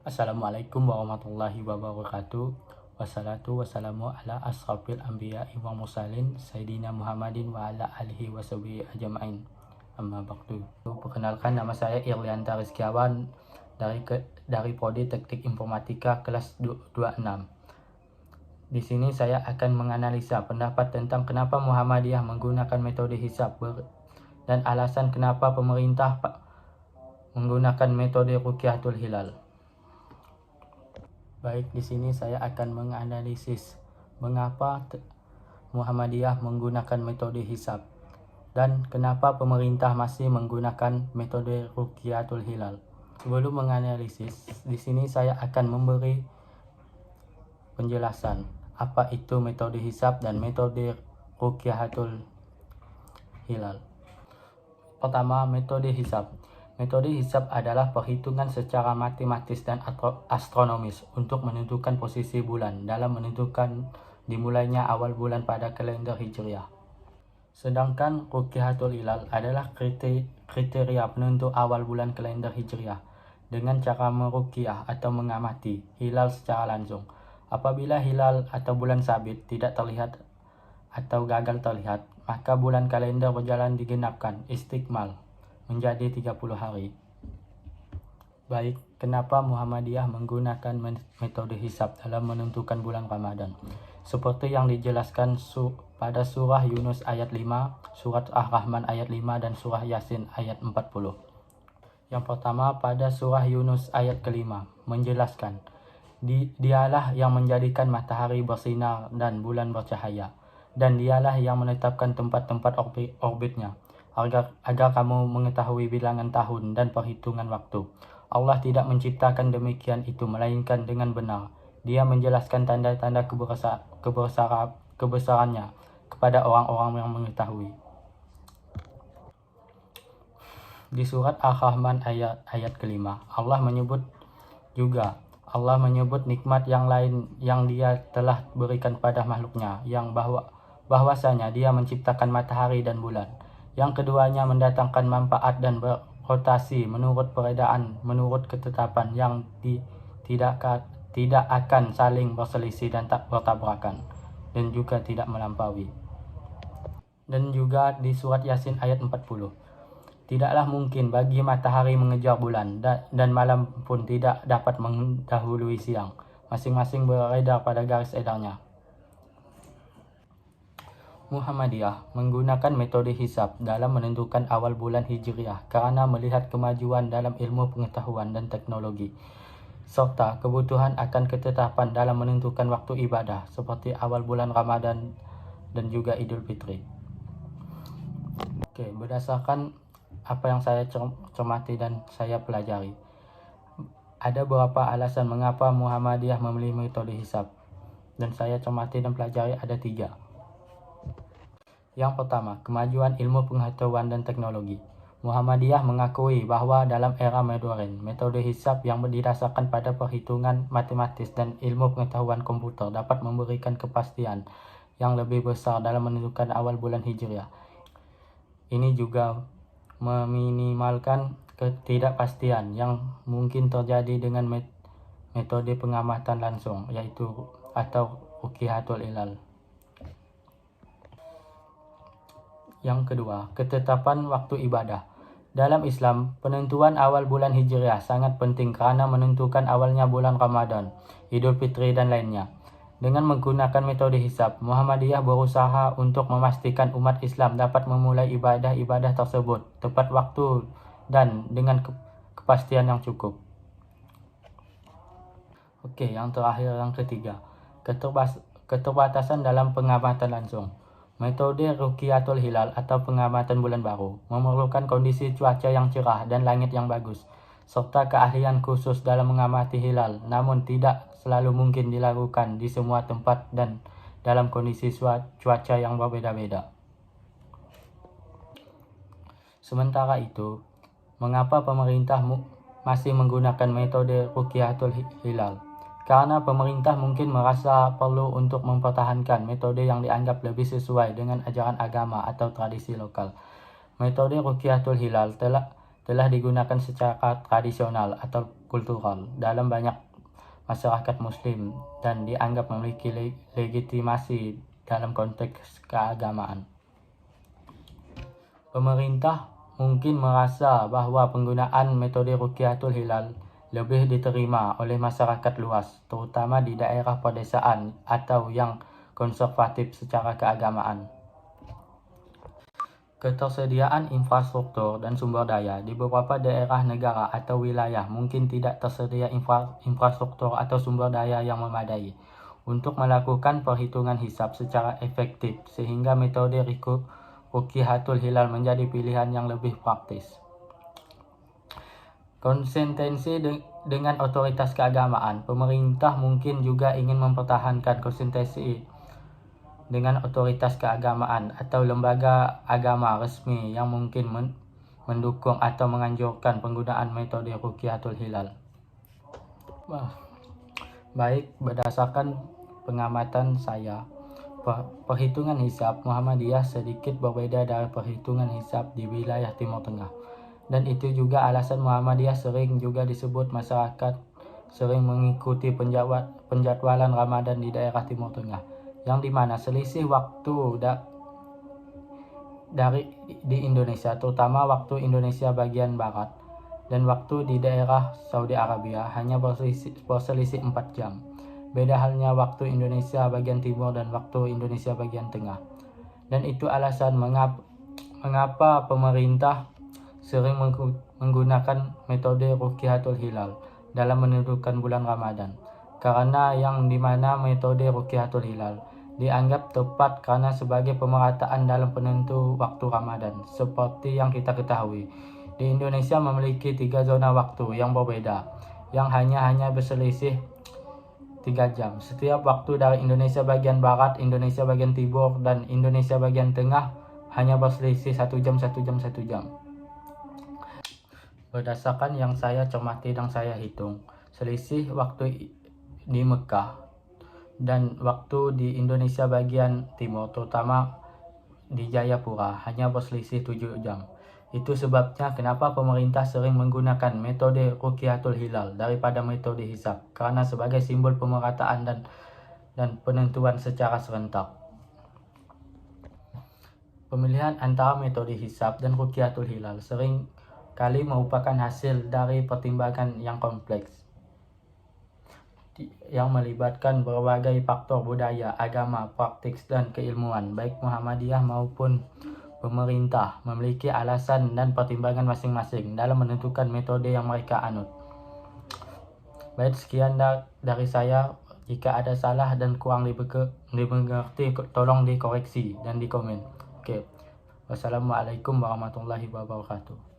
Assalamualaikum warahmatullahi wabarakatuh. Wassalatu wassalamu ala asrafil anbiya wa mursalin Sayyidina Muhammadin wa ala alihi wa sahbihi ajma'in. Amma ba'du. Perkenalkan, nama saya Irlianta Rizkiawan dari Prodi Teknik Informatika kelas 26. Di sini saya akan menganalisa pendapat tentang kenapa Muhammadiyah menggunakan metode hisab dan alasan kenapa pemerintah menggunakan metode Ruqyatul Hilal. Baik, di sini saya akan menganalisis mengapa Muhammadiyah menggunakan metode hisab dan kenapa pemerintah masih menggunakan metode Ruqyatul Hilal. Sebelum menganalisis, di sini saya akan memberi penjelasan apa itu metode hisab dan metode Ruqyatul Hilal. Pertama, metode hisab. Metode hisab adalah perhitungan secara matematis dan astronomis untuk menentukan posisi bulan dalam menentukan dimulainya awal bulan pada kalender Hijriah. Sedangkan Ruqyatul Hilal adalah kriteria penentu awal bulan kalender Hijriah dengan cara meruqyah atau mengamati hilal secara langsung. Apabila hilal atau bulan sabit tidak terlihat atau gagal terlihat, maka bulan kalender berjalan digenapkan istikmal menjadi 30 hari. Baik, kenapa Muhammadiyah menggunakan metode hisab dalam menentukan bulan Ramadan? Seperti yang dijelaskan pada surah Yunus ayat 5, surat Ar-Rahman ayat 5, dan surah Yasin ayat 40. Yang pertama, pada surah Yunus ayat kelima menjelaskan, dialah yang menjadikan matahari bersinar dan bulan bercahaya, dan dialah yang menetapkan tempat-tempat orbitnya, agar kamu mengetahui bilangan tahun dan perhitungan waktu. Allah tidak menciptakan demikian itu melainkan dengan benar. Dia menjelaskan tanda-tanda kebesarannya kepada orang-orang yang mengetahui. Di surat Ar-Rahman ayat kelima, Allah menyebut nikmat yang lain yang Dia telah berikan pada makhluknya, yang bahwasanya Dia menciptakan matahari dan bulan. Yang keduanya mendatangkan manfaat dan berotasi menurut peredaran, menurut ketetapan yang tidak akan saling berselisih dan tak bertabrakan, dan juga tidak melampaui. Dan juga di surat Yasin ayat 40, tidaklah mungkin bagi matahari mengejar bulan, dan malam pun tidak dapat mendahului siang. Masing-masing beredar pada garis edarnya. Muhammadiyah menggunakan metode hisab dalam menentukan awal bulan Hijriah karena melihat kemajuan dalam ilmu pengetahuan dan teknologi, serta kebutuhan akan ketetapan dalam menentukan waktu ibadah seperti awal bulan Ramadan dan juga Idul Fitri. Oke, berdasarkan apa yang saya cermati dan saya pelajari, ada beberapa alasan mengapa Muhammadiyah memilih metode hisab, dan saya cermati dan pelajari ada 3. Yang pertama, kemajuan ilmu pengetahuan dan teknologi. Muhammadiyah mengakui bahwa dalam era modern, metode hisab yang didasarkan pada perhitungan matematis dan ilmu pengetahuan komputer dapat memberikan kepastian yang lebih besar dalam menentukan awal bulan Hijriah. Ini juga meminimalkan ketidakpastian yang mungkin terjadi dengan metode pengamatan langsung, yaitu atau Ruqyatul Hilal. Yang kedua, ketetapan waktu ibadah. Dalam Islam, penentuan awal bulan Hijriah sangat penting karena menentukan awalnya bulan Ramadan, Idul Fitri, dan lainnya. Dengan menggunakan metode hisab, Muhammadiyah berusaha untuk memastikan umat Islam dapat memulai ibadah-ibadah tersebut tepat waktu dan dengan kepastian yang cukup. Oke, yang terakhir, yang ketiga, keterbatasan dalam pengamatan langsung. Metode Ruqyatul Hilal atau pengamatan bulan baru memerlukan kondisi cuaca yang cerah dan langit yang bagus, serta keahlian khusus dalam mengamati hilal, namun tidak selalu mungkin dilakukan di semua tempat dan dalam kondisi cuaca yang berbeda-beda. Sementara itu, mengapa pemerintah masih menggunakan metode Ruqyatul Hilal? Karena pemerintah mungkin merasa perlu untuk mempertahankan metode yang dianggap lebih sesuai dengan ajaran agama atau tradisi lokal. Metode Ruqyatul Hilal telah digunakan secara tradisional atau kultural dalam banyak masyarakat muslim dan dianggap memiliki legitimasi dalam konteks keagamaan. Pemerintah mungkin merasa bahwa penggunaan metode Ruqyatul Hilal lebih diterima oleh masyarakat luas, terutama di daerah pedesaan atau yang konservatif secara keagamaan. Ketersediaan infrastruktur dan sumber daya di beberapa daerah negara atau wilayah mungkin tidak tersedia infrastruktur atau sumber daya yang memadai untuk melakukan perhitungan hisab secara efektif, sehingga metode Ruqyatul Hilal menjadi pilihan yang lebih praktis. Konsistensi dengan otoritas keagamaan. Pemerintah mungkin juga ingin mempertahankan konsistensi dengan otoritas keagamaan atau lembaga agama resmi yang mungkin mendukung atau menganjurkan penggunaan metode Ruqyatul Hilal. Baik, berdasarkan pengamatan saya, perhitungan hisab Muhammadiyah sedikit berbeda dari perhitungan hisab di wilayah Timur Tengah. Dan itu juga alasan Muhammadiyah sering juga disebut masyarakat sering mengikuti penjadwalan Ramadan di daerah Timur Tengah, yang dimana selisih waktu di Indonesia, terutama waktu Indonesia bagian barat dan waktu di daerah Saudi Arabia hanya berselisih 4 jam. Beda halnya waktu Indonesia bagian timur dan waktu Indonesia bagian tengah. Dan itu alasan mengapa pemerintah sering menggunakan metode Ruqyatul Hilal dalam menentukan bulan Ramadan, karena yang dimana metode Ruqyatul Hilal dianggap tepat karena sebagai pemerataan dalam penentu waktu Ramadan. Seperti yang kita ketahui, di Indonesia memiliki 3 zona waktu yang berbeda yang hanya berselisih 3 jam. Setiap waktu dari Indonesia bagian barat, Indonesia bagian timur, dan Indonesia bagian tengah hanya berselisih 1 jam. Berdasarkan yang saya cermati dan saya hitung, selisih waktu di Mekah dan waktu di Indonesia bagian timur, terutama di Jayapura, hanya berselisih 7 jam. Itu sebabnya kenapa pemerintah sering menggunakan metode Ruqyatul Hilal daripada metode hisab, karena sebagai simbol pemerataan dan penentuan secara serentak. Pemilihan antara metode hisab dan Ruqyatul Hilal sering kali merupakan hasil dari pertimbangan yang kompleks yang melibatkan berbagai faktor budaya, agama, praktik, dan keilmuan. Baik Muhammadiyah maupun pemerintah memiliki alasan dan pertimbangan masing-masing dalam menentukan metode yang mereka anut. Baik, sekian dari saya. Jika ada salah dan kurang dimengerti, tolong dikoreksi dan di komen. Oke. Wassalamualaikum warahmatullahi wabarakatuh.